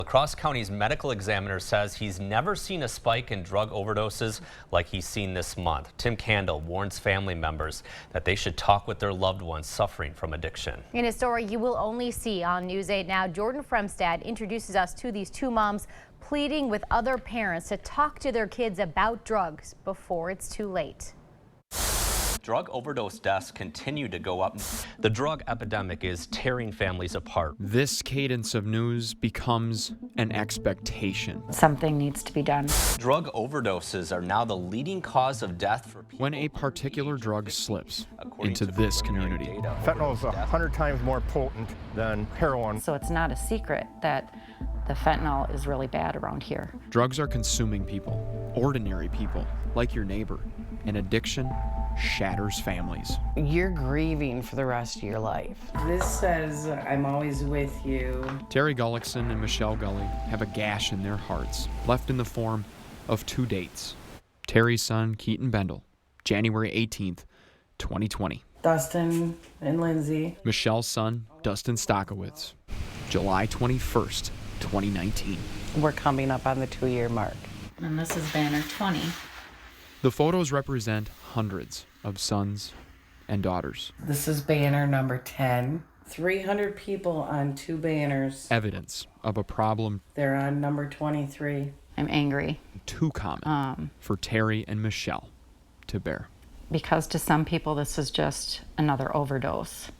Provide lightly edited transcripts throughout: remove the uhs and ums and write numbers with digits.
La-Crosse County's medical examiner says he's never seen a spike in drug overdoses like he's seen this month. Tim Candle warns family members that they should talk with their loved ones suffering from addiction. In a story you will only see on News 8 now, Jordan Fremstad introduces us to these two moms pleading with other parents to talk to their kids about drugs before it's too late. Drug overdose deaths continue to go up. The drug epidemic is tearing families apart. This cadence of news becomes an expectation. Something needs to be done. Drug overdoses are now the leading cause of death for people. When a particular drug slips into this community. Fentanyl is 100 times more potent than heroin. So it's not a secret that the fentanyl is really bad around here. Drugs are consuming people, ordinary people, like your neighbor. And addiction shatters families. You're grieving for the rest of your life. This says, I'm always with you. Terry Gullickson and Michelle Gully have a gash in their hearts, left in the form of two dates. Terry's son, Keaton Bendel, January 18th, 2020. Dustin and Lindsay. Michelle's son, Dustin Stockowitz, July 21st, 2019. We're coming up on the 2-year mark. And this is banner 20. The photos represent hundreds of sons and daughters. This is banner number 10. 300 people on 2 banners. Evidence of a problem. They're on number 23. I'm angry. Too common for Terry and Michelle to bear. Because to some people this is just another overdose.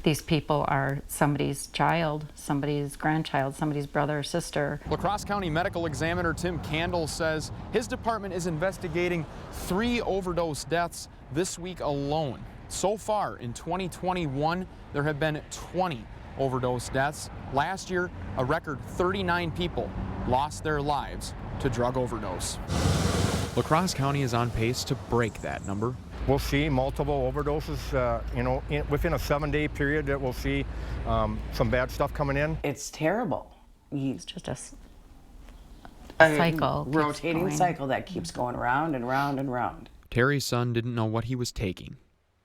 These people are somebody's child, somebody's grandchild, somebody's brother or sister. La-Crosse County Medical-Examiner Tim Candle says his department is investigating 3 overdose deaths this week alone. So far in 2021, there have been 20 overdose deaths. Last year, a record 39 people lost their lives to drug overdose. La-Crosse County is on pace to break that number. We'll see multiple overdoses, within a 7-day period that we'll see some bad stuff coming in. It's terrible. It's just a cycle. Rotating cycle that keeps going round and round and round. Terry's son didn't know what he was taking.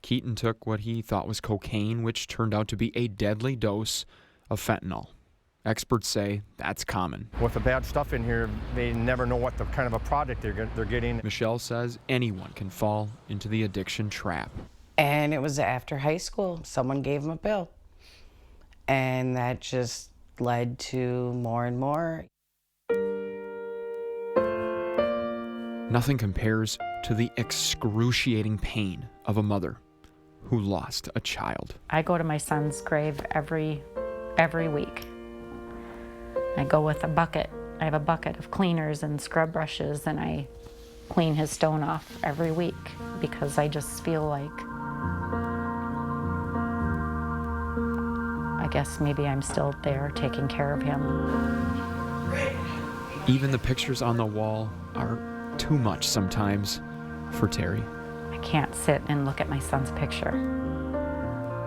Keaton took what he thought was cocaine, which turned out to be a deadly dose of fentanyl. Experts say that's common. With the bad stuff in here, they never know what the kind of a product they're getting. Michelle says anyone can fall into the addiction trap. And it was after high school. Someone gave him a pill. And that just led to more and more. Nothing compares to the excruciating pain of a mother who lost a child. I go to my son's grave every week. I go with a bucket. I have a bucket of cleaners and scrub brushes, and I clean his stone off every week because I just feel like, I guess maybe I'm still there taking care of him. Even the pictures on the wall are too much sometimes for Terry. I can't sit and look at my son's picture.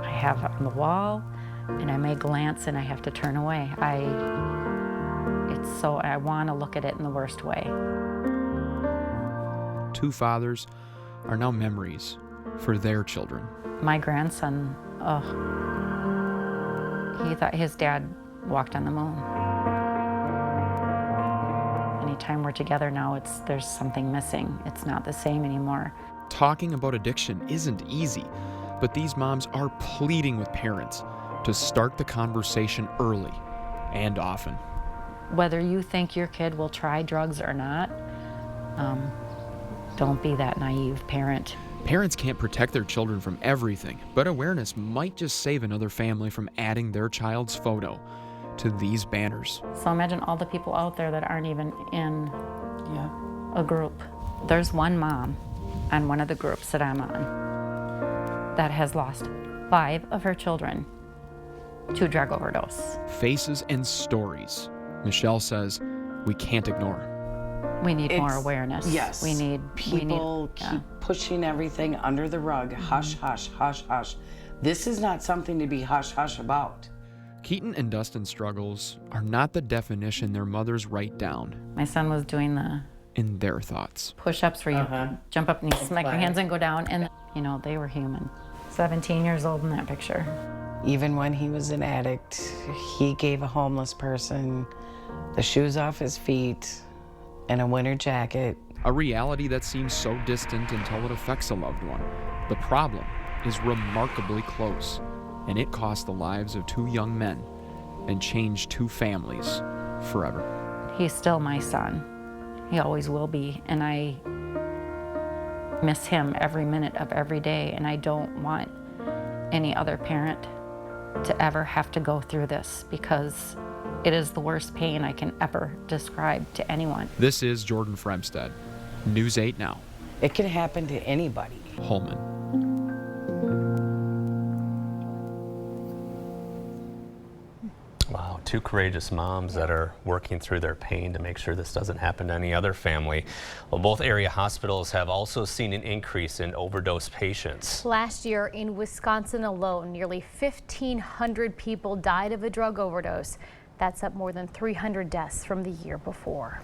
I have it on the wall, and I may glance and I have to turn away. I want to look at it in the worst way. 2 fathers are now memories for their children. My grandson, he thought his dad walked on the moon. Anytime we're together now, there's something missing. It's not the same anymore. Talking about addiction isn't easy, but these moms are pleading with parents to start the conversation early and often. Whether you think your kid will try drugs or not, don't be that naive parent. Parents can't protect their children from everything, but awareness might just save another family from adding their child's photo to these banners. So imagine all the people out there that aren't even in a group. There's one mom on one of the groups that I'm on that has lost 5 of her children to drug overdose. Faces and stories. Michelle says we can't ignore. We need more awareness. Yes. People keep pushing everything under the rug. Hush, hush, hush, hush. This is not something to be hush, hush about. Keaton and Dustin's struggles are not the definition their mothers write down. My son was doing in their thoughts. Push-ups where you jump up and you smack your hands and go down, and they were human. 17 years old in that picture. Even when he was an addict, he gave a homeless person the shoes off his feet and a winter jacket. A reality that seems so distant until it affects a loved one. The problem is remarkably close, and it cost the lives of 2 young men and changed 2 families forever. He's still my son. He always will be, and I miss him every minute of every day, and I don't want any other parent to ever have to go through this, because it is the worst pain I can ever describe to anyone. This is Jordan Fremstad, News 8 Now. It can happen to anybody. Holmen. Wow, 2 courageous moms that are working through their pain to make sure this doesn't happen to any other family. Well, both area hospitals have also seen an increase in overdose patients. Last year in Wisconsin alone, nearly 1,500 people died of a drug overdose. That's up more than 300 deaths from the year before.